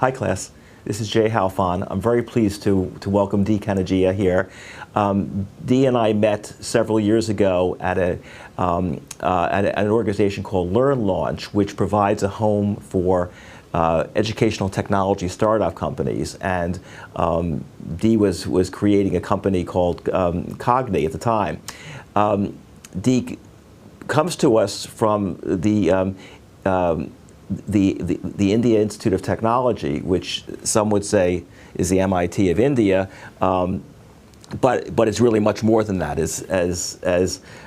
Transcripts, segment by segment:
Hi class, this is Jay Halfond. I'm very pleased to welcome Dee Kanejiya here. Dee and I met several years ago at an organization called Learn Launch, which provides a home for educational technology startup companies. And Dee was creating a company called Cognate at the time. Dee comes to us from the India Institute of Technology, which some would say is the MIT of India, but it's really much more than that.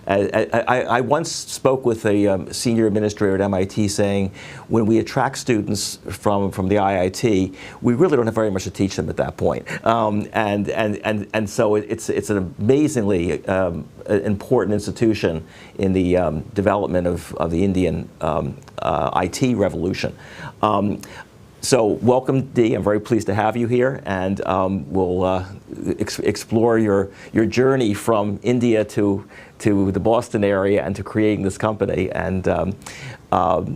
I once spoke with a senior administrator at MIT saying, when we attract students from the IIT, we really don't have very much to teach them at that point. And so it's an amazingly important institution in the development of the Indian IT revolution. So welcome, Dee. I'm very pleased to have you here, and we'll explore your journey from India to the Boston area and to creating this company. And I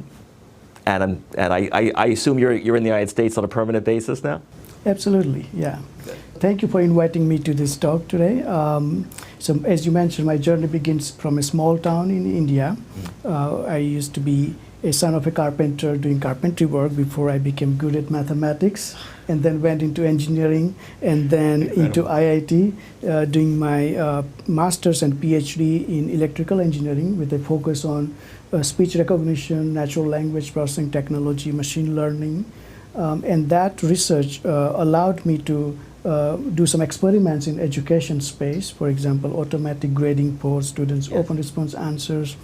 assume you're in the United States on a permanent basis now? Absolutely, yeah. Thank you for inviting me to this talk today. So as you mentioned, my journey begins from a small town in India. I used to be a son of a carpenter doing carpentry work before I became good at mathematics, and then went into engineering, and then into IIT doing my master's and PhD in electrical engineering with a focus on speech recognition, natural language processing technology, machine learning. And that research allowed me to do some experiments in education space, for example, automatic grading for students' open response answers.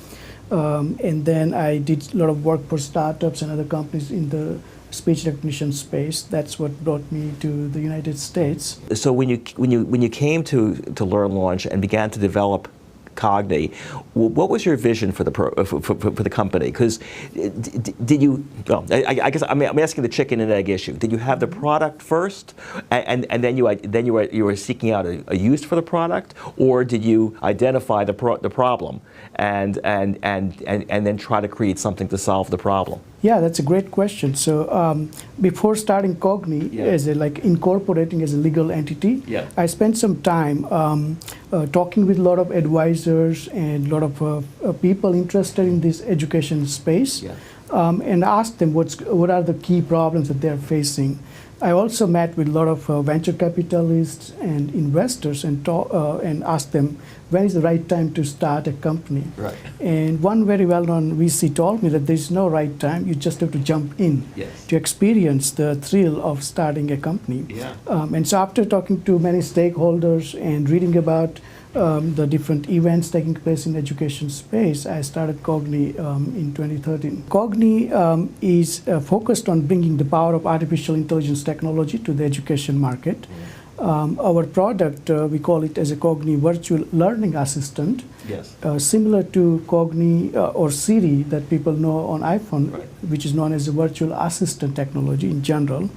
And then I did a lot of work for startups and other companies in the speech recognition space. That's what brought me to the United States. So when you came to Learn Launch and began to develop Cognate, what was your vision for the company? Because did you? Well, I guess I'm asking the chicken and egg issue. Did you have the product first, and then you were seeking out a use for the product, or did you identify the problem and then try to create something to solve the problem? Yeah, that's a great question. So before starting Cognii as incorporating as a legal entity, I spent some time talking with a lot of advisors and a lot of people interested in this education space, and asked them what are the key problems that they're facing. I also met with a lot of venture capitalists and investors and asked them, when is the right time to start a company? Right. And one very well-known VC told me that there's no right time, you just have to jump in to experience the thrill of starting a company. And so after talking to many stakeholders and reading about the different events taking place in the education space, I started Cognii in 2013. Cognii is focused on bringing the power of artificial intelligence technology to the education market. Our product, we call it as a Cognii virtual learning assistant, similar to Cognii or Siri that people know on iPhone, which is known as a virtual assistant technology in general.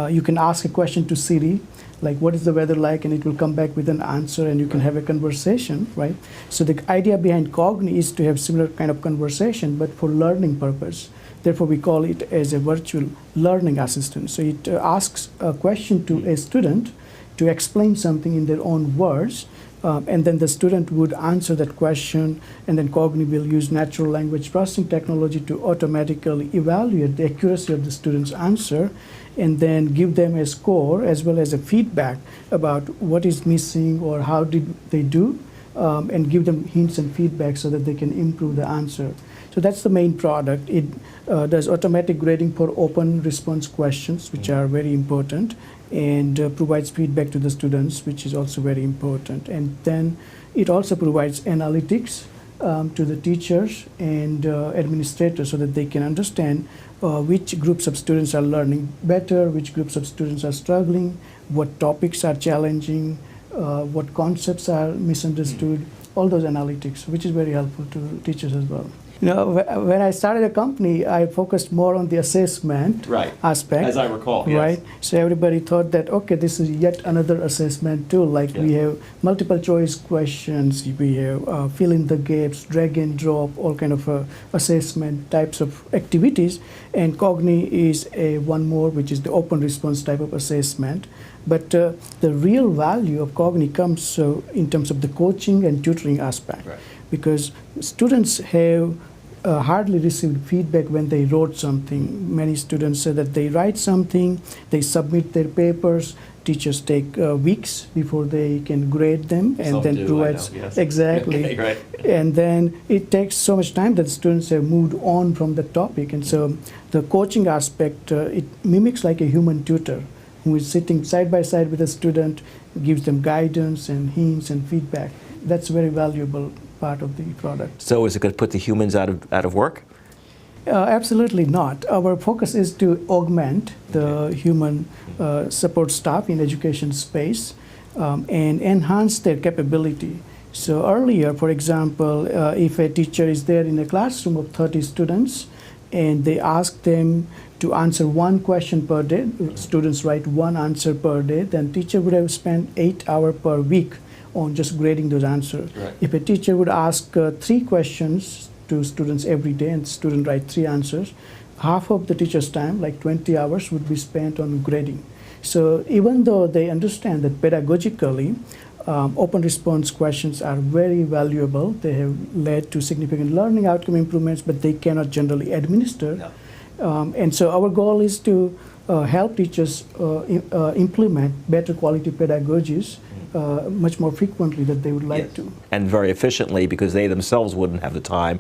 You can ask a question to Siri, like what is the weather like, and it will come back with an answer, and you can have a conversation, right? So the idea behind Cognii is to have similar kind of conversation, but for learning purpose. Therefore, we call it as a virtual learning assistant. So it asks a question to a student to explain something in their own words, and then the student would answer that question, and then Cognii will use natural language processing technology to automatically evaluate the accuracy of the student's answer, and then give them a score as well as a feedback about what is missing or how did they do, and give them hints and feedback so that they can improve the answer. So that's the main product. It does automatic grading for open response questions, which are very important, and provides feedback to the students, which is also very important. And then it also provides analytics to the teachers and administrators so that they can understand which groups of students are learning better, which groups of students are struggling, what topics are challenging, what concepts are misunderstood, all those analytics, which is very helpful to teachers as well. You know, when I started a company, I focused more on the assessment aspect. As I recall, right? So everybody thought that, okay, this is yet another assessment tool. Like we have multiple choice questions, we have fill in the gaps, drag and drop, all kind of assessment types of activities. And Cognii is one more, which is the open response type of assessment. But the real value of Cognii comes in terms of the coaching and tutoring aspect, because students have hardly received feedback when they wrote something. Many students say that they write something, they submit their papers, teachers take weeks before they can grade them, and then provides exactly. And then it takes so much time that students have moved on from the topic, and so the coaching aspect it mimics like a human tutor who is sitting side by side with a student, gives them guidance and hints and feedback. That's very valuable part of the product. So is it going to put the humans out of work? Absolutely not. Our focus is to augment the human support staff in education space and enhance their capability. So earlier, for example, if a teacher is there in a classroom of 30 students and they ask them to answer one question per day, students write one answer per day, then teacher would have spent 8 hours per week on just grading those answers. If a teacher would ask 3 questions to students every day and students write 3 answers, half of the teacher's time, like 20 hours, would be spent on grading. So even though they understand that pedagogically, open response questions are very valuable, they have led to significant learning outcome improvements, but they cannot generally administer. And so our goal is to help teachers implement better quality pedagogies much more frequently than they would like to. And very efficiently, because they themselves wouldn't have the time,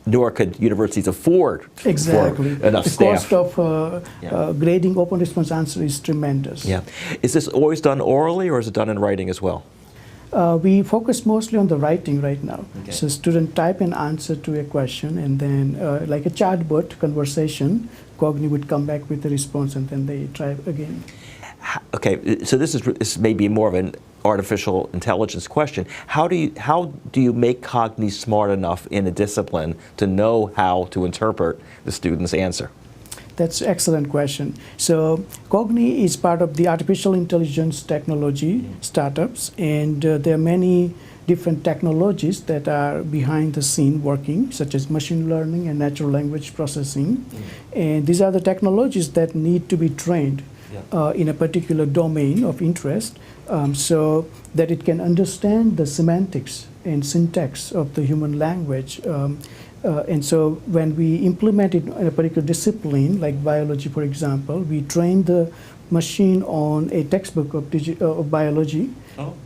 nor could universities afford for enough staff. The cost of grading open response answer is tremendous. Is this always done orally, or is it done in writing as well? We focus mostly on the writing right now. So students type an answer to a question, and then like a chatbot conversation, Cognii would come back with a response, and then they try again. Okay, so this may be more of an artificial intelligence question. How do you make Cognii smart enough in a discipline to know how to interpret the student's answer? That's an excellent question. So Cognii is part of the artificial intelligence technology startups, and there are many different technologies that are behind the scene working, such as machine learning and natural language processing. And these are the technologies that need to be trained in a particular domain of interest, so that it can understand the semantics and syntax of the human language. And so when we implement it in a particular discipline, like biology, for example, we train the machine on a textbook of biology,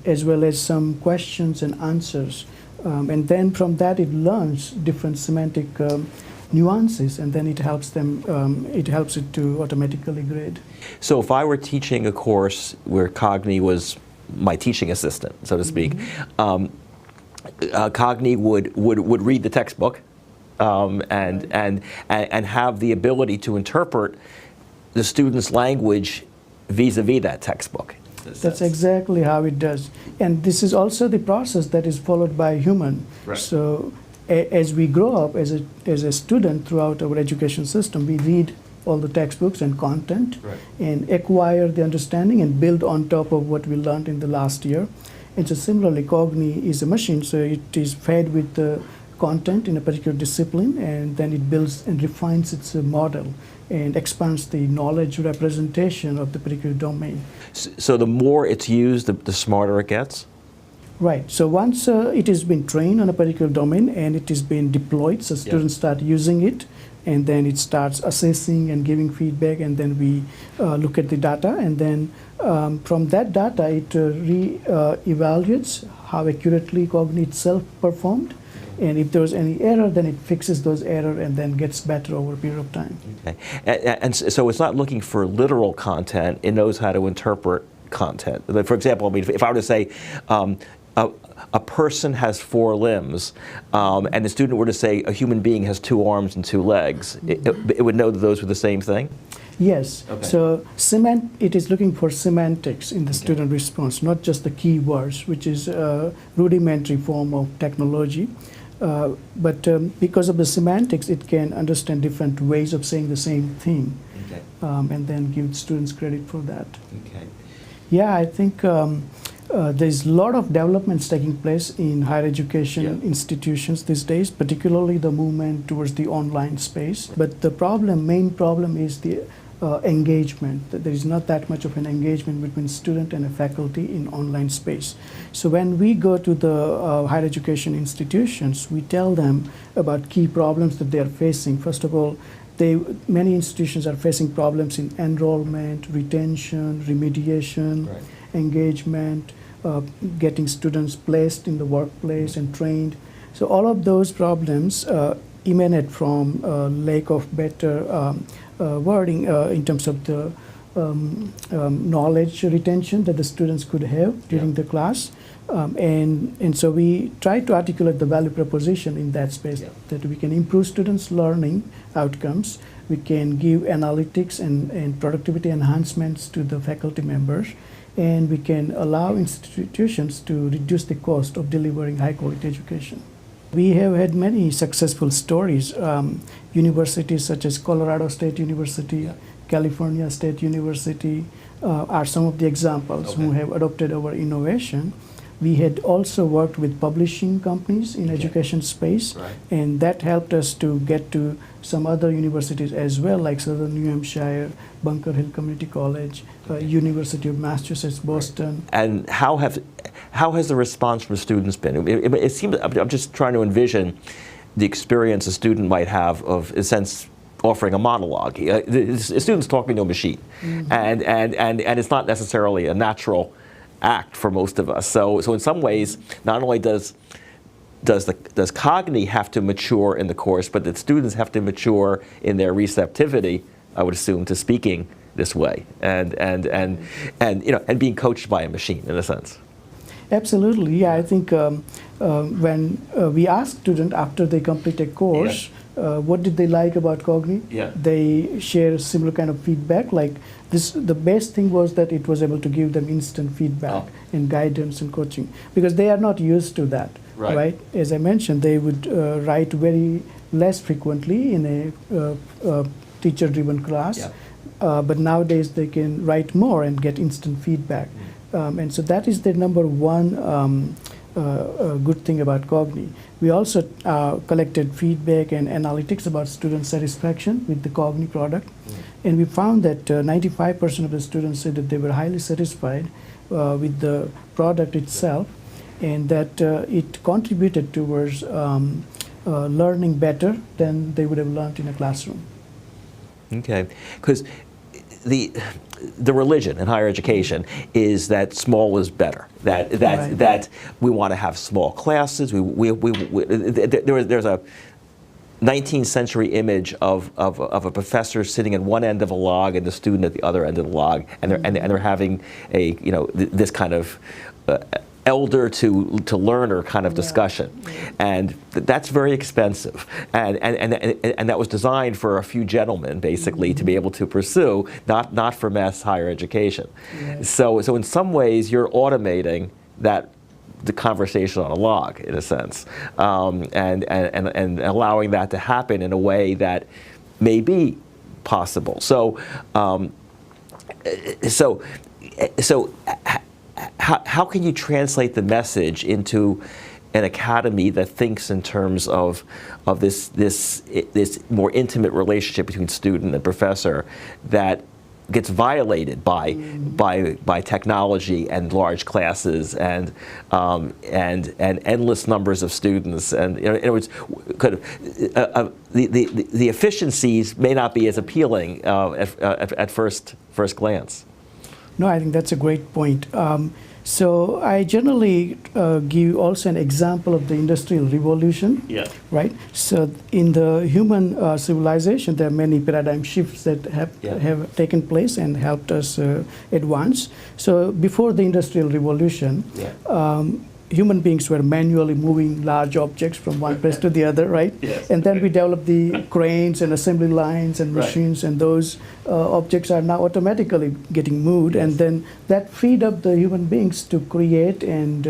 as well as some questions and answers. And then from that, it learns different semantic nuances, and then it helps it to automatically grade. So if I were teaching a course where Cognii was my teaching assistant, so to speak, Cognii would read the textbook and have the ability to interpret the student's language vis-a-vis that textbook. That's exactly how it does. And this is also the process that is followed by human. So as we grow up as a student throughout our education system, we read all the textbooks and content and acquire the understanding and build on top of what we learned in the last year. And so similarly, Cognii is a machine, so it is fed with the content in a particular discipline, and then it builds and refines its model and expands the knowledge representation of the particular domain. So the more it's used, the smarter it gets? Right. So once it has been trained on a particular domain and it is being deployed, so students start using it, and then it starts assessing and giving feedback, and then we look at the data, and then from that data it evaluates how accurately Cognii itself performed, and if there was any error, then it fixes those errors and then gets better over a period of time. And so it's not looking for literal content, it knows how to interpret content. For example, I mean, if I were to say, a person has 4 limbs, and the student were to say a human being has 2 arms and 2 legs, it would know that those were the same thing? Yes. So it is looking for semantics in the student response, not just the keywords, which is a rudimentary form of technology. but because of the semantics, it can understand different ways of saying the same thing, Okay. and then give students credit for that. Okay. Yeah, I think there's a lot of developments taking place in higher education institutions these days, particularly the movement towards the online space. But the main problem is the engagement. There is not that much of an engagement between student and a faculty in online space. So when we go to the higher education institutions, we tell them about key problems that they are facing. First of all, many institutions are facing problems in enrollment, retention, remediation, engagement, getting students placed in the workplace and trained. So all of those problems emanate from lack of better wording in terms of the knowledge retention that the students could have during the class. And so we try to articulate the value proposition in that space, that we can improve students' learning outcomes, we can give analytics and productivity enhancements to the faculty members, and we can allow institutions to reduce the cost of delivering high-quality education. We have had many successful stories. Universities such as Colorado State University, California State University are some of the examples who have adopted our innovation. We had also worked with publishing companies in education space, and that helped us to get to some other universities as well, like Southern New Hampshire, Bunker Hill Community College, University of Massachusetts, Boston. And how has the response from students been? It seems, I'm just trying to envision the experience a student might have of, in a sense, offering a monologue. A student's talking to a machine, and it's not necessarily a natural act for most of us. So in some ways, not only does Cognii have to mature in the course, but the students have to mature in their receptivity, I would assume, to speaking this way, and being coached by a machine in a sense. Absolutely, yeah. I think when we ask students after they complete a course, what did they like about Cognii? They share similar kind of feedback. Like this, the best thing was that it was able to give them instant feedback and guidance and coaching, because they are not used to that. Right? As I mentioned, they would write very less frequently in a teacher-driven class, but nowadays they can write more and get instant feedback. And so that is the number one good thing about Cognii. We also collected feedback and analytics about student satisfaction with the Cognii product. And we found that 95% of the students said that they were highly satisfied with the product itself, and that it contributed towards learning better than they would have learned in a classroom. Okay, because the religion in higher education is that small is better. That we want to have small classes. There's a 19th century image of a professor sitting at one end of a log and the student at the other end of the log, and they're having a this kind of elder to learner kind of discussion, and that's very expensive, and that was designed for a few gentlemen basically to be able to pursue, not for mass higher education. So in some ways you're automating the conversation on a log in a sense, and allowing that to happen in a way that may be possible. So how can you translate the message into an academy that thinks in terms of this more intimate relationship between student and professor that gets violated by technology and large classes and endless numbers of students, and in other words, kind of the efficiencies may not be as appealing at first glance. No, I think that's a great point. So I generally give also an example of the Industrial Revolution, right? So in the human civilization, there are many paradigm shifts that have taken place and helped us advance. So before the Industrial Revolution, human beings were manually moving large objects from one place to the other, right? Yes. And then we developed the cranes and assembly lines and machines, and those objects are now automatically getting moved, and then that freed up the human beings to create and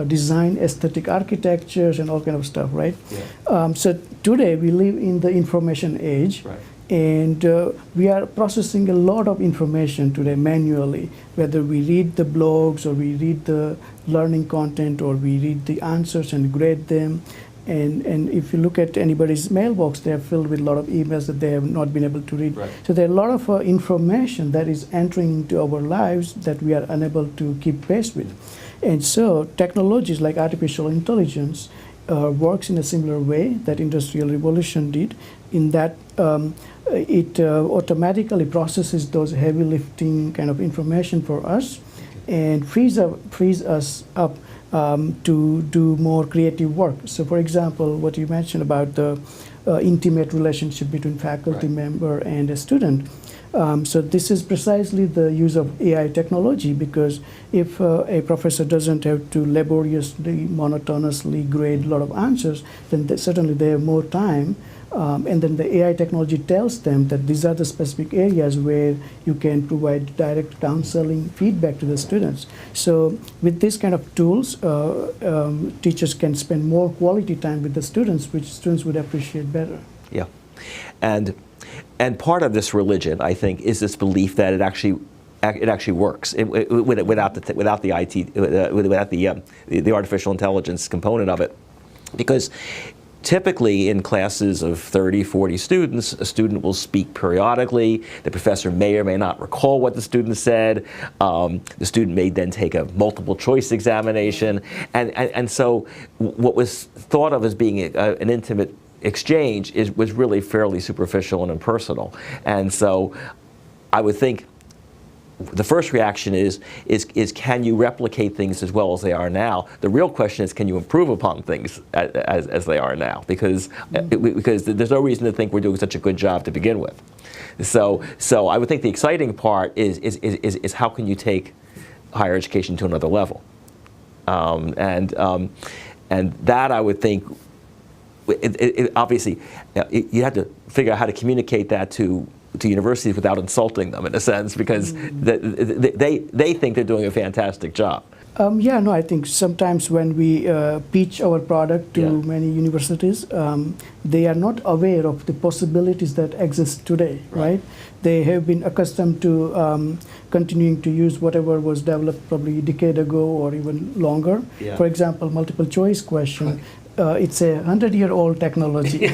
design aesthetic architectures and all kind of stuff, right? Yeah. So today we live in the information age. Right. And we are processing a lot of information today manually, whether we read the blogs or we read the learning content or we read the answers and grade them. And if you look at anybody's mailbox, they are filled with a lot of emails that they have not been able to read. Right. So there are a lot of information that is entering into our lives that we are unable to keep pace with. And so technologies like artificial intelligence works in a similar way that Industrial Revolution did, in that it automatically processes those heavy lifting kind of information for us and frees us up to do more creative work. So for example, what you mentioned about the intimate relationship between faculty member and a student. So this is precisely the use of AI technology, because if a professor doesn't have to laboriously, monotonously grade a lot of answers, then certainly they have more time. And then the AI technology tells them that these are the specific areas where you can provide direct counseling feedback to the students. So with this kind of tools, teachers can spend more quality time with the students, which students would appreciate better. Yeah. And part of this religion, I think, is this belief that it actually works without the artificial intelligence component of it, because typically in classes of 30, 40 students, a student will speak periodically. The professor may or may not recall what the student said. The student may then take a multiple choice examination. And so what was thought of as being an intimate exchange was really fairly superficial and impersonal. And so I would think the first reaction is can you replicate things as well as they are now? The real question is, can you improve upon things as they are now? Because there's no reason to think we're doing such a good job to begin with. So I would think the exciting part is how can you take higher education to another level? And that, I would think, obviously you have to figure out how to communicate that to universities without insulting them, in a sense, because they think they're doing a fantastic job. Yeah, no, I think sometimes when we pitch our product to many universities, they are not aware of the possibilities that exist today, right? They have been accustomed to continuing to use whatever was developed probably a decade ago or even longer. Yeah. For example, multiple choice question. It's a 100-year-old technology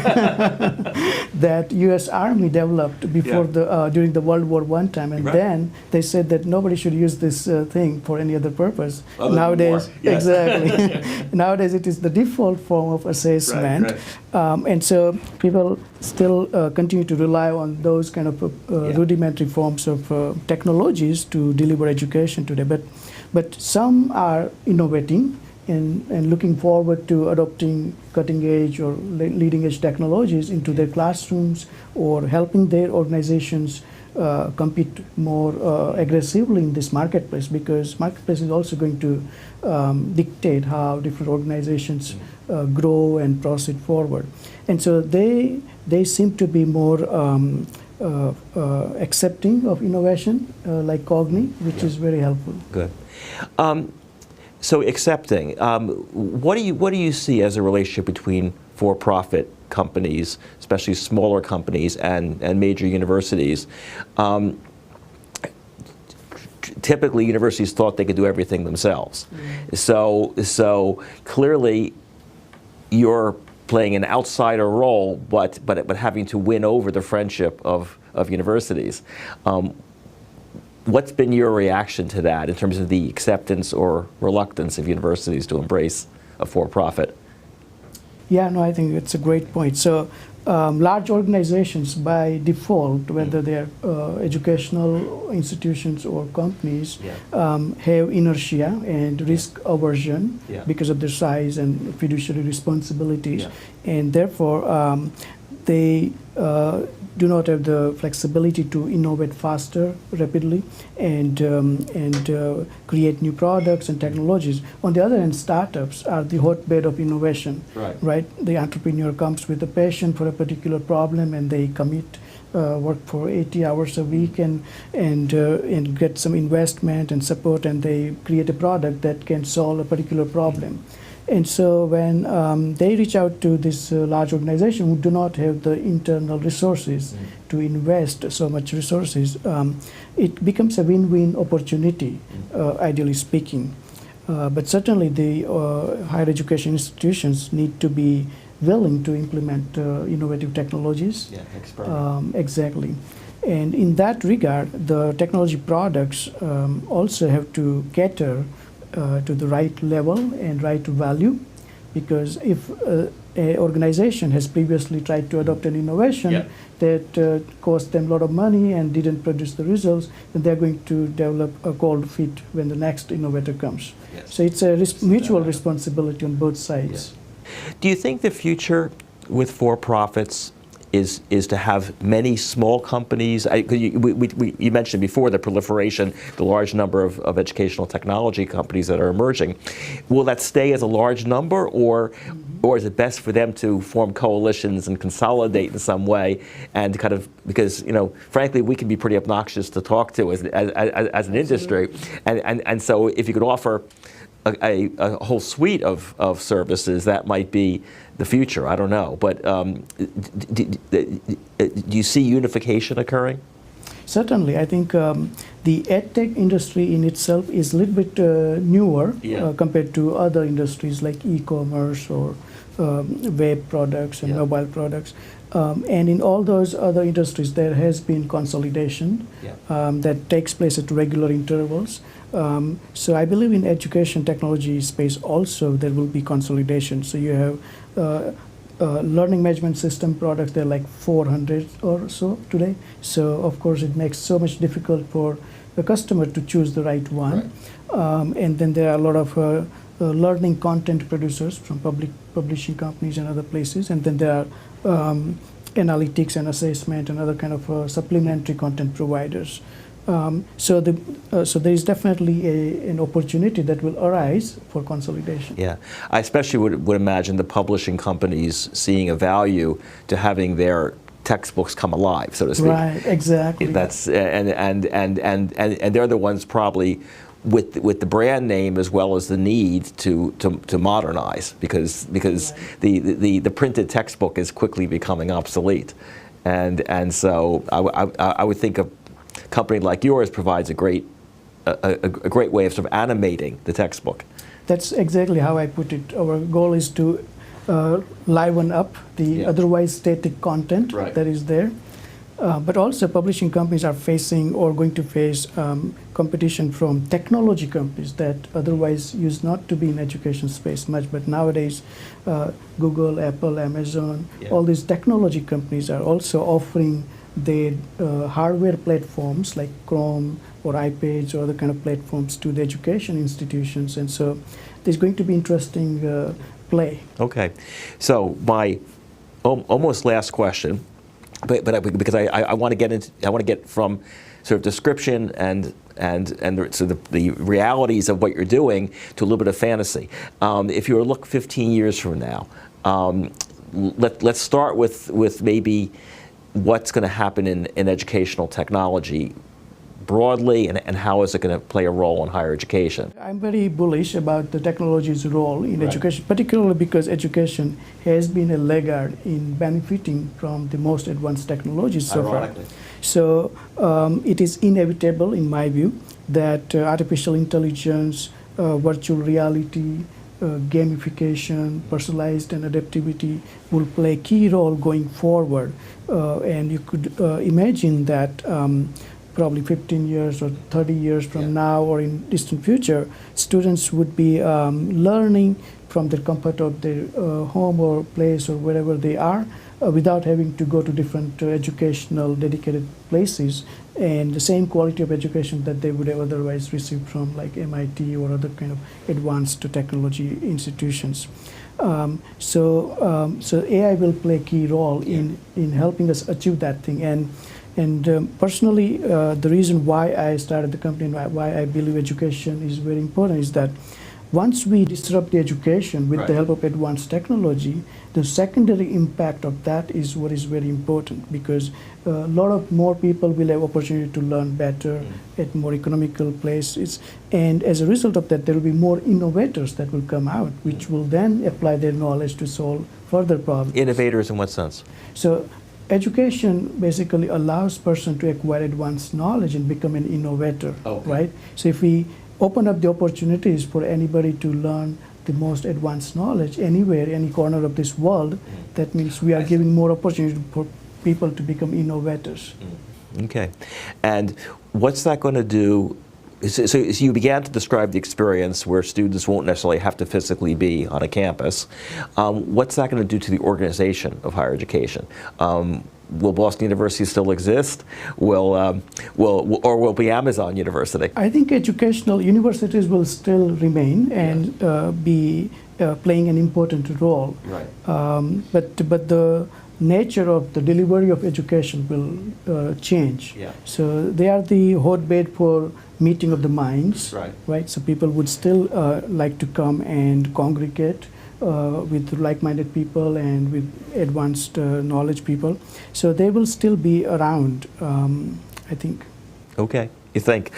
that U.S. Army developed before during the World War I time, and then they said that nobody should use this thing for any other purpose. Nowadays, exactly. Nowadays, it is the default form of assessment, and so people still continue to rely on those kind of rudimentary forms of technologies to deliver education today. But some are innovating and looking forward to adopting cutting-edge or leading-edge technologies into their classrooms, or helping their organizations compete more aggressively in this marketplace, because marketplace is also going to dictate how different organizations grow and proceed forward. And so they seem to be more accepting of innovation, like Cognii, which is very helpful. Good. So accepting, what do you see as a relationship between for-profit companies, especially smaller companies, and major universities? Typically, universities thought they could do everything themselves. So clearly, you're playing an outsider role, but having to win over the friendship of universities. What's been your reaction to that in terms of the acceptance or reluctance of universities to embrace a for-profit? Yeah, no, I think it's a great point. So large organizations by default, whether they're educational institutions or companies, have inertia and risk aversion because of their size and fiduciary responsibilities. And therefore, they do not have the flexibility to innovate faster, rapidly, and create new products and technologies. On the other hand, startups are the hotbed of innovation. Right? The entrepreneur comes with a passion for a particular problem, and they commit, work for 80 hours a week, and get some investment and support, and they create a product that can solve a particular problem. And so when they reach out to this large organization who do not have the internal resources to invest so much resources, it becomes a win-win opportunity, ideally speaking. But certainly the higher education institutions need to be willing to implement innovative technologies. Exactly. And in that regard, the technology products also have to cater to the right level and right value, because if an organization has previously tried to adopt an innovation that cost them a lot of money and didn't produce the results, then they're going to develop a cold feet when the next innovator comes. So it's a mutual responsibility on both sides. Do you think the future with for-profits is to have many small companies? You mentioned before the proliferation, the large number of educational technology companies that are emerging. Will that stay as a large number, or is it best for them to form coalitions and consolidate in some way, and kind of, because frankly we can be pretty obnoxious to talk to as an industry, and so if you could offer a whole suite of services, that might be the future. I don't know, but do you see unification occurring? Certainly. I think the EdTech industry in itself is a little bit newer compared to other industries like e-commerce or web products and mobile products. And in all those other industries, there has been consolidation that takes place at regular intervals. So I believe in education technology space also there will be consolidation. So you have learning management system products, there are like 400 or so today. So of course it makes so much difficult for the customer to choose the right one. And then there are a lot of learning content producers from public publishing companies and other places. And then there are analytics and assessment and other kind of supplementary content providers. So there is definitely an opportunity that will arise for consolidation. Yeah, I especially would imagine the publishing companies seeing a value to having their textbooks come alive, so to speak. Right, exactly. That's and they're the ones probably with the brand name as well as the need to modernize, because the printed textbook is quickly becoming obsolete, and so I would think a company like yours provides a great way of sort of animating the textbook. That's exactly how I put it. Our goal is to liven up the otherwise static content that is there. But also publishing companies are facing or going to face competition from technology companies that otherwise used not to be in education space much, but nowadays Google, Apple, Amazon, all these technology companies are also offering their hardware platforms like Chrome or iPads or other kind of platforms to the education institutions, and so there's going to be interesting play. Okay, so my almost last question, but because I want to get into, I want to get from sort of description and the realities of what you're doing to a little bit of fantasy. If you were to look 15 years from now, let's start with maybe what's going to happen in educational technology broadly, and how is it going to play a role in higher education? I'm very bullish about the technology's role in education, particularly because education has been a laggard in benefiting from the most advanced technologies so far. So it is inevitable, in my view, that artificial intelligence, virtual reality, gamification, personalized and adaptivity will play a key role going forward. And you could imagine that probably 15 years or 30 years from now or in distant future, students would be learning from the comfort of their home or place or wherever they are without having to go to different educational dedicated places, and the same quality of education that they would have otherwise received from like MIT or other kind of advanced technology institutions. So AI will play a key role in helping us achieve that thing. And personally, the reason why I started the company and why I believe education is very important is that once we disrupt the education with the help of advanced technology, the secondary impact of that is what is very important, because a lot of more people will have opportunity to learn better at more economical places. And as a result of that, there will be more innovators that will come out, which will then apply their knowledge to solve further problems. Innovators in what sense? So education basically allows person to acquire advanced knowledge and become an innovator, right? So if we open up the opportunities for anybody to learn the most advanced knowledge anywhere, any corner of this world, that means we are giving more opportunity for people to become innovators. Okay. And what's that going to do? So you began to describe the experience where students won't necessarily have to physically be on a campus. What's that going to do to the organization of higher education? Will Boston University still exist? Or will it be Amazon University? I think educational universities will still remain and be playing an important role. Right. But the nature of the delivery of education will change. Yeah. So they are the hotbed for meeting of the minds. Right. So people would still like to come and congregate with like-minded people and with advanced knowledge people. So they will still be around, I think. Okay, you think.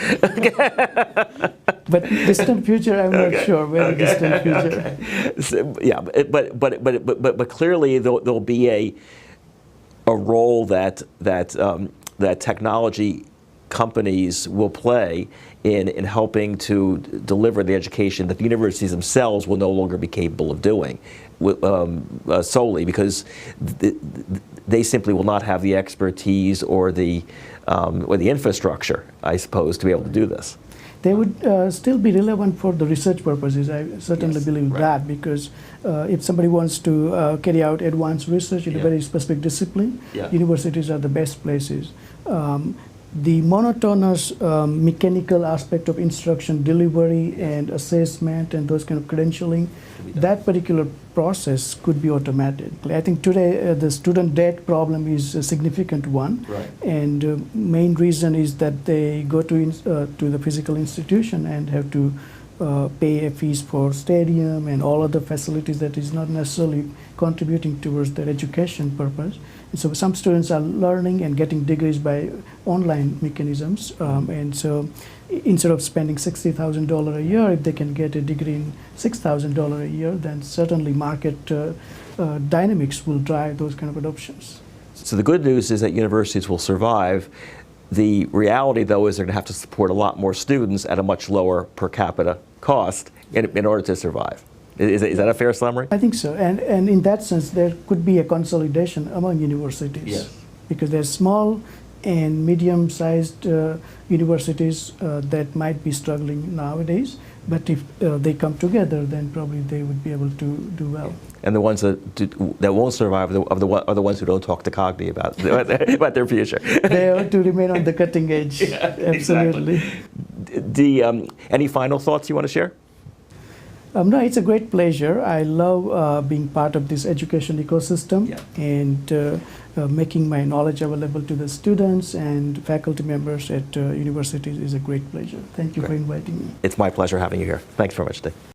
But distant future, I'm not sure. Very distant future. So, yeah, but clearly there'll be a role that technology companies will play in helping to deliver the education that the universities themselves will no longer be capable of doing solely, because they simply will not have the expertise or the infrastructure, I suppose, to be able to do this. They would still be relevant for the research purposes. I certainly believe that, because if somebody wants to carry out advanced research in a very specific discipline, universities are the best places. The monotonous mechanical aspect of instruction delivery and assessment and those kind of credentialing, that particular process could be automated. I think today the student debt problem is a significant one, and main reason is that they go to the physical institution and have to pay a fees for stadium and all other facilities that is not necessarily contributing towards their education purpose. And so some students are learning and getting degrees by online mechanisms, and so instead of spending $60,000 a year, if they can get a degree in $6,000 a year, then certainly market dynamics will drive those kind of adoptions. So the good news is that universities will survive. The reality, though, is they're going to have to support a lot more students at a much lower per capita cost in order to survive. Is that a fair summary? I think so. And in that sense, there could be a consolidation among universities. Because there's small and medium-sized universities that might be struggling nowadays. But if they come together, then probably they would be able to do well. And the ones that won't survive are the ones who don't talk to Cognii about their future. They have to remain on the cutting edge. Absolutely. Dee, any final thoughts you want to share? No, it's a great pleasure. I love being part of this education ecosystem and making my knowledge available to the students and faculty members at universities is a great pleasure. Thank you for inviting me. It's my pleasure having you here. Thanks very much, Dee.